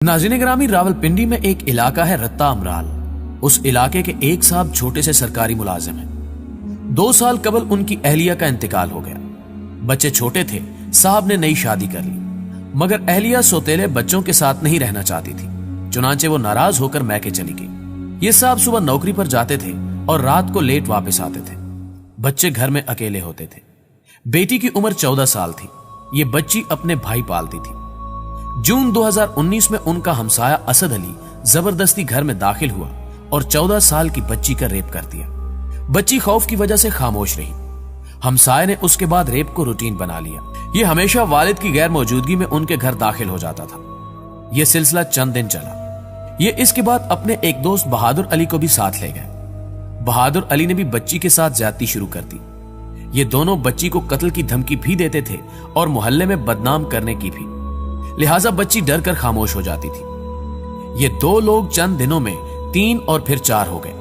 नाज़रीन गिरामी, रावलपिंडी में एक इलाका है रत्ता अमराल। उस इलाके के एक साहब छोटे से सरकारी मुलाजिम हैं। 2 साल कबल उनकी अहलिया का इंतकाल हो गया। बच्चे छोटे थे, साहब ने नई शादी कर ली, मगर अहलिया सौतेले बच्चों के साथ नहीं रहना चाहती थी। चुनांचे वो नाराज होकर मैके चली गई। ये साहब सुबह नौकरी पर जाते थे और रात को लेट वापस आते थे। बच्चे घर में अकेले होते थे। बेटी की उम्र 14 साल थी। ये बच्ची अपने भाई पालती थी। जून 2019 में उनका हमसाया असद अली जबरदस्ती घर में दाखिल हुआ और 14 साल की बच्ची का रेप कर दिया। बच्ची खौफ की वजह से खामोश रही। हमसाये ने उसके बाद रेप को रूटीन बना लिया। ये हमेशा वालिद की गैर मौजूदगी में उनके घर दाखिल हो जाता था। यह सिलसिला चंद दिन चला। ये इसके बाद अपने एक दोस्त बहादुर अली को भी साथ ले गए। बहादुर अली ने भी बच्ची के साथ ज्यादती शुरू कर दी। ये दोनों बच्ची को कत्ल की धमकी भी देते थे और मोहल्ले में बदनाम करने की भी, लिहाजा बच्ची डर कर खामोश हो जाती थी। ये 2 लोग चंद दिनों में 3 और फिर 4 हो गए।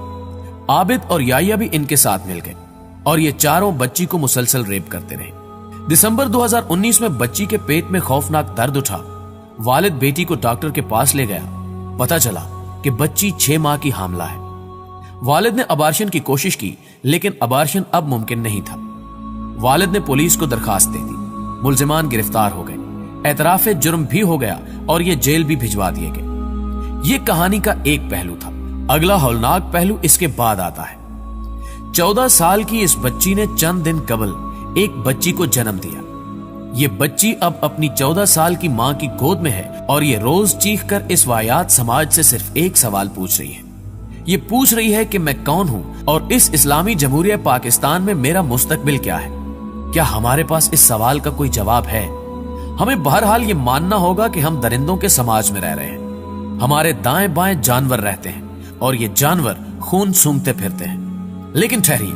आबिद और याया भी इनके साथ मिल गए और ये चारों बच्ची को मुसलसल रेप करते रहे। दिसंबर 2019 में बच्ची के पेट में खौफनाक दर्द उठा। वालिद बेटी को डॉक्टर के पास ले गया। पता चला कि बच्ची 6 माह की हामला है। वालिद ने अबार्शन की कोशिश की, लेकिन अबार्शन अब मुमकिन नहीं था। वालिद ने पुलिस को दरखास्त दे दी। मुलजिमान गिरफ्तार हो गए। एतराफे जुर्म भी हो गया और ये जेल भी भिजवा दिए गए। ये कहानी का एक पहलू था। अगला हौलनाक पहलू इसके बाद आता है। 14 साल की इस बच्ची ने चंद दिन कबल एक बच्ची को जन्म दिया। ये बच्ची अब अपनी 14 साल की मां की गोद में है और ये रोज चीखकर इस वायात समाज से सिर्फ एक सवाल पूछ रही है। ये पूछ रही है कि मैं कौन हूं और इस इस्लामी जमहूरिया पाकिस्तान में मेरा मुस्तकबिल क्या है। क्या हमारे पास इस सवाल का कोई जवाब है? हमें बहरहाल ये मानना होगा कि हम दरिंदों के समाज में रह रहे हैं। हमारे दाएं बाएं जानवर रहते हैं और ये जानवर खून सूंघते फिरते हैं। लेकिन ठहरिए,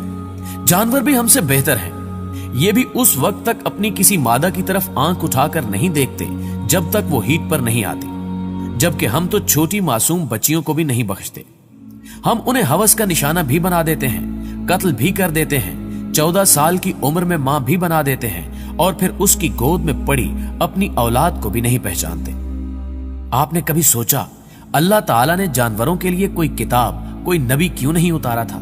जानवर भी हमसे बेहतर हैं। ये भी उस वक्त तक अपनी किसी मादा की तरफ आंख उठाकर नहीं देखते जब तक वो हीट पर नहीं आती, जबकि हम तो छोटी मासूम बच्चियों को भी नहीं बख्शते। हम उन्हें हवस का निशाना भी बना देते हैं, कत्ल भी कर देते हैं, 14 साल की उम्र में मां भी बना देते हैं और फिर उसकी गोद में पड़ी अपनी औलाद को भी नहीं पहचानते। आपने कभी सोचा अल्लाह ताला ने जानवरों के लिए कोई किताब, कोई नबी क्यों नहीं उतारा था?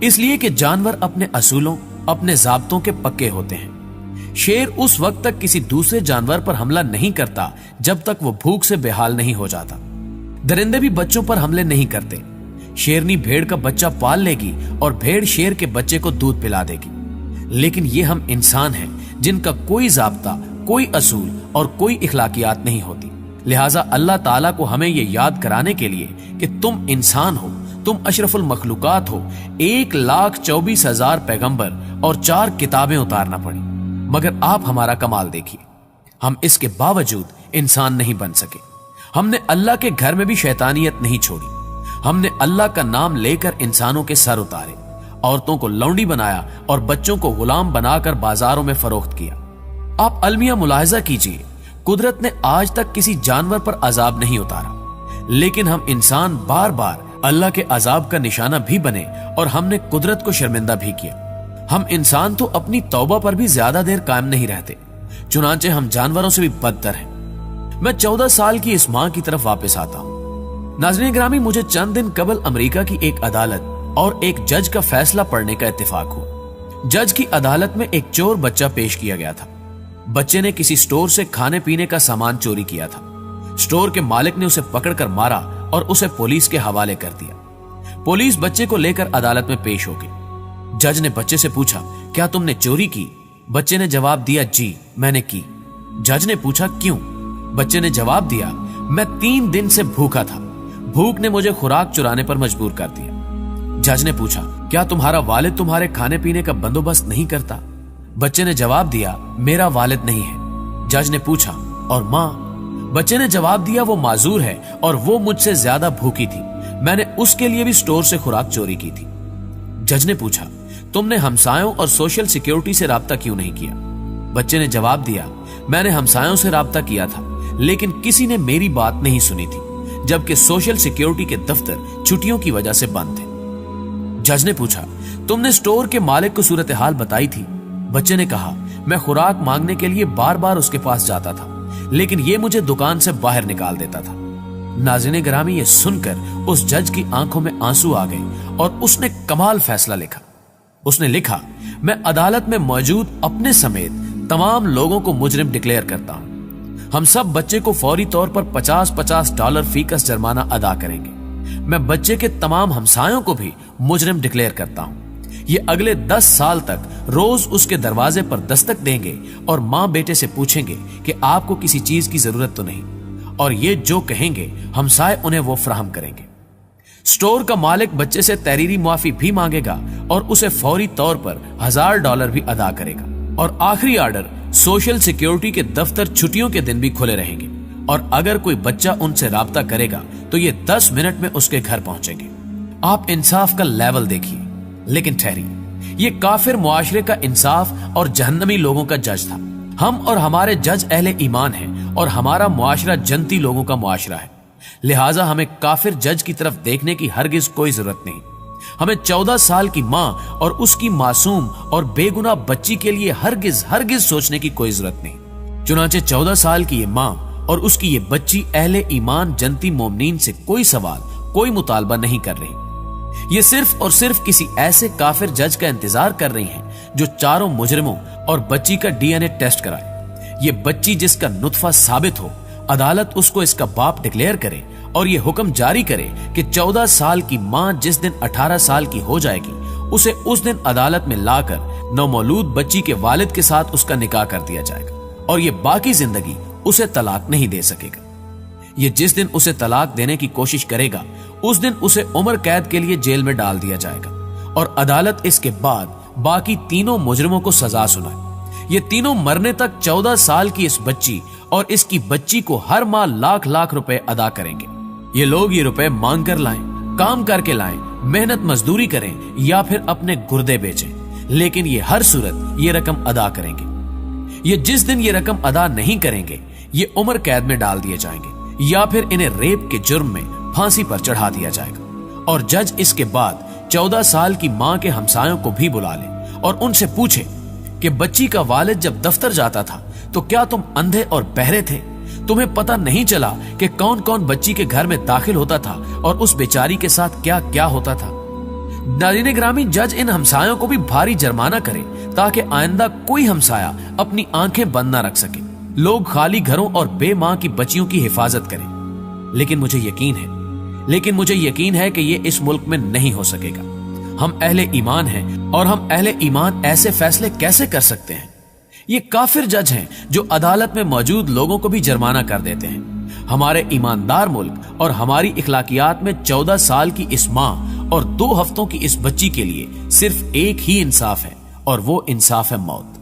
इसलिए कि जानवर अपने असूलों, अपने ज़ाब्तों के पक्के होते हैं। शेर उस वक्त तक किसी दूसरे जानवर पर हमला नहीं करता जब तक वो भूख से बेहाल नहीं हो जाता। दरिंदे भी बच्चों पर हमले नहीं करते। शेरनी भेड़ का बच्चा पाल लेगी और भेड़ शेर के बच्चे को दूध पिला देगी। लेकिन ये हम इंसान हैं जिनका कोई ज़ाब्ता, कोई असूल और कोई इखलाकियात नहीं होती। लिहाजा अल्लाह ताला को हमें यह याद कराने के लिए कि तुम इंसान हो, तुम अशरफुल मखलूकात हो, 1,24,000 पैगंबर और 4 किताबें उतारना पड़ी। मगर आप हमारा कमाल देखिए, हम इसके बावजूद इंसान नहीं बन सके। हमने अल्लाह के घर में भी शैतानियत नहीं छोड़ी। हमने अल्लाह का नाम लेकर इंसानों के सर उतारे, औरतों को लौंडी बनाया और बच्चों को गुलाम बनाकर बाजारों में फरोख्त किया। आप अलमिया मुलाहिजा कीजिए, कुदरत ने आज तक किसी जानवर पर अजाब नहीं उतारा, लेकिन हम इंसान बार बार अल्लाह के अजाब का निशाना भी बने और हमने कुदरत को शर्मिंदा भी किया। हम इंसान तो अपनी तौबा पर भी ज्यादा देर कायम नहीं रहते, चुनांचे हम जानवरों से भी बदतर हैं। मैं 14 साल की इस मां की तरफ वापस आता हूं। नाज़रीन गिरामी, मुझे चंद दिन कबल अमेरिका की एक अदालत और एक जज का फैसला पढ़ने का इत्तेफाक हुआ। जज की अदालत में एक चोर बच्चा पेश किया गया था। बच्चे ने किसी स्टोर से खाने पीने का सामान चोरी किया था। स्टोर के मालिक ने उसे पकड़कर मारा और उसे पुलिस के हवाले कर दिया। पुलिस बच्चे को लेकर अदालत में पेश हो गई। जज ने बच्चे से पूछा, क्या तुमने चोरी की? बच्चे ने जवाब दिया, जी मैंने की। जज ने पूछा, क्यों? बच्चे ने जवाब दिया, मैं 3 दिन से भूखा था। भूख ने मुझे खुराक चुराने पर मजबूर कर दिया। जज ने पूछा, क्या तुम्हारा वालिद तुम्हारे खाने पीने का बंदोबस्त नहीं करता? बच्चे ने जवाब दिया, मेरा वालिद नहीं है। जज ने पूछा, और मां? बच्चे ने जवाब दिया, वो माजूर है और वो मुझसे ज्यादा भूखी थी। मैंने उसके लिए भी स्टोर से खुराक चोरी की थी। जज ने पूछा, तुमने हमसायों और सोशल सिक्योरिटी से राब्ता क्यों नहीं किया? बच्चे ने जवाब दिया, मैंने हमसायों से राब्ता किया था, लेकिन किसी ने मेरी बात नहीं सुनी थी, जबकि सोशल सिक्योरिटी के दफ्तर छुट्टियों की वजह से बंद थे। जज ने पूछा, तुमने स्टोर के मालिक को सूरत हाल बताई थी? बच्चे ने कहा, मैं खुराक मांगने के लिए बार बार उसके पास जाता था, लेकिन ये मुझे दुकान से बाहर निकाल देता था। नाज़रीन गिरामी, ये सुनकर उस जज की आंखों में आंसू आ गए और उसने कमाल फैसला लिखा। उसने लिखा, मैं अदालत में मौजूद अपने समेत तमाम लोगों को मुजरिम डिक्लेयर करता हूं। हम सब बच्चे को फौरी तौर पर $50 फीकस जुर्माना अदा करेंगे। मैं बच्चे के तमाम हमसायों को भी मुजरिम डिक्लेयर करता हूं। ये अगले 10 साल तक रोज उसके दरवाजे पर दस्तक देंगे और मां बेटे से पूछेंगे कि आपको किसी चीज की जरूरत तो नहीं, और ये जो कहेंगे हमसाए उन्हें वो फराहम करेंगे। स्टोर का मालिक बच्चे से तहरीरी मुआफी भी मांगेगा और उसे फौरी तौर पर $1000 भी अदा करेगा। और आखिरी ऑर्डर, सोशल सिक्योरिटी के दफ्तर छुट्टियों के दिन भी खुले रहेंगे और अगर कोई बच्चा उनसे राब्ता करेगा तो ये 10 मिनट में उसके घर पहुंचेंगे। आप इंसाफ का लेवल देखिए। लेकिन ठहरिए, ये काफिर मुआशरे का इंसाफ और जहन्नमी लोगों का जज था। हम और हमारे जज अहले ईमान हैं और हमारा मुआशरा जन्नती लोगों का मुआशरा है। लिहाजा हमें काफिर जज की तरफ देखने की हरगिज कोई जरूरत नहीं। हमें 14 साल की मां और उसकी मासूम और बेगुनाह बच्ची के लिए हरगिज सोचने की कोई जरूरत नहीं। चुनांचे 14 साल की ये मां और उसकी ये बच्ची अहले ईमान जन्नती मोमिनीन से कोई सवाल, कोई मुतालबा नहीं कर रही। ये सिर्फ और सिर्फ किसी ऐसे काफिर जज का इंतजार कर रही हैं जो चारों मुजरिमों और बच्ची का DNA टेस्ट कराए। ये बच्ची जिसका नुत्फा साबित हो, अदालत उसको इसका बाप डिक्लेयर करे और ये हुक्म जारी करे कि 14 साल की मां जिस दिन 18 साल की हो जाएगी उसे उस दिन अदालत में लाकर नवमौलूद बच्ची के वालिद के साथ उसका निकाह कर दिया जाएगा और ये बाकी जिंदगी उसे तलाक नहीं दे सकेगा। ये जिस दिन उसे तलाक देने की कोशिश करेगा उस दिन उसे उम्र कैद के लिए जेल में डाल दिया जाएगा और अदालत इसके बाद बाकी तीनों मुजरिमों को सजा सुनाए। ये तीनों मरने तक 14 साल की इस बच्ची और इसकी बच्ची को हर माह लाख रुपए अदा करेंगे। ये लोग ये रुपए मांग कर लाएं, काम करके लाएं, मेहनत मजदूरी करें या फिर अपने गुर्दे बेचें, लेकिन ये हर सूरत ये रकम अदा करेंगे। ये जिस दिन ये रकम अदा नहीं करेंगे ये उम्र कैद में डाल दिए जाएंगे या फिर इन्हें रेप के जुर्म में फांसी पर चढ़ा दिया जाएगा। और जज इसके बाद 14 साल की मां के हमसायों को भी बुला ले और उनसे पूछे कि बच्ची का वालिद जब दफ्तर जाता था तो क्या तुम अंधे और बहरे थे? तुम्हें पता नहीं चला कि कौन कौन बच्ची के घर में दाखिल होता था और उस बेचारी के साथ क्या क्या होता था? नाज़रीन गिरामी, जज इन हमसायों को भी भारी जुर्माना करे ताकि आइंदा कोई हमसाया अपनी आंखें बंद ना रख सके, लोग खाली घरों और बेमां की बच्चियों की हिफाजत करें। लेकिन मुझे यकीन है कि ये इस मुल्क में नहीं हो सकेगा। हम अहले ईमान हैं और हम अहले ईमान ऐसे फैसले कैसे कर सकते हैं? ये काफिर जज हैं जो अदालत में मौजूद लोगों को भी जुर्माना कर देते हैं। हमारे ईमानदार मुल्क और हमारी इखलाकियात में 14 साल की इस मां और 2 हफ्तों की इस बच्ची के लिए सिर्फ एक ही इंसाफ है और वो इंसाफ है मौत।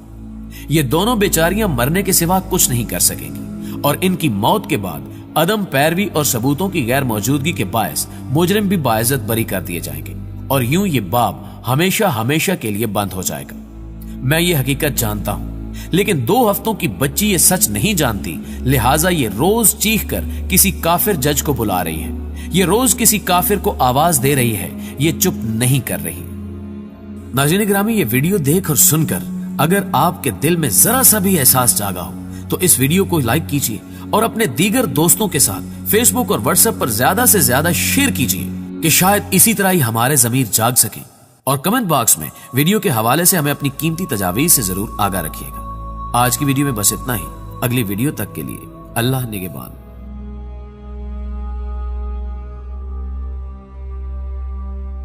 ये दोनों बेचारियां मरने के सिवा कुछ नहीं कर सकेंगी और इनकी मौत के बाद अदम पैरवी और सबूतों की गैर मौजूदगी के बायस मुजरिम भी बाइज्जत बरी कर दिए जाएंगे और यूं ये बाब हमेशा हमेशा के लिए बंद हो जाएगा। मैं ये हकीकत जानता हूं, लेकिन 2 हफ्तों की बच्ची ये सच नहीं जानती, लिहाजा ये रोज चीख कर किसी काफिर जज को बुला रही है। ये रोज किसी काफिर को आवाज दे रही है, ये चुप नहीं कर रही। नाज़रीन गिरामी, ये वीडियो देख और सुनकर अगर आपके दिल में जरा सा भी एहसास जागा हो तो इस वीडियो को लाइक कीजिए और अपने दीगर दोस्तों के साथ फेसबुक और व्हाट्सएप पर ज्यादा से ज्यादा शेयर कीजिए कि शायद इसी तरह ही हमारे ज़मीर जाग सके। और कमेंट बॉक्स में वीडियो के हवाले से हमें अपनी कीमती तजावीज से जरूर आगाह रखिएगा। आज की वीडियो में बस इतना ही। अगली वीडियो तक के लिए अल्लाह निगहबान।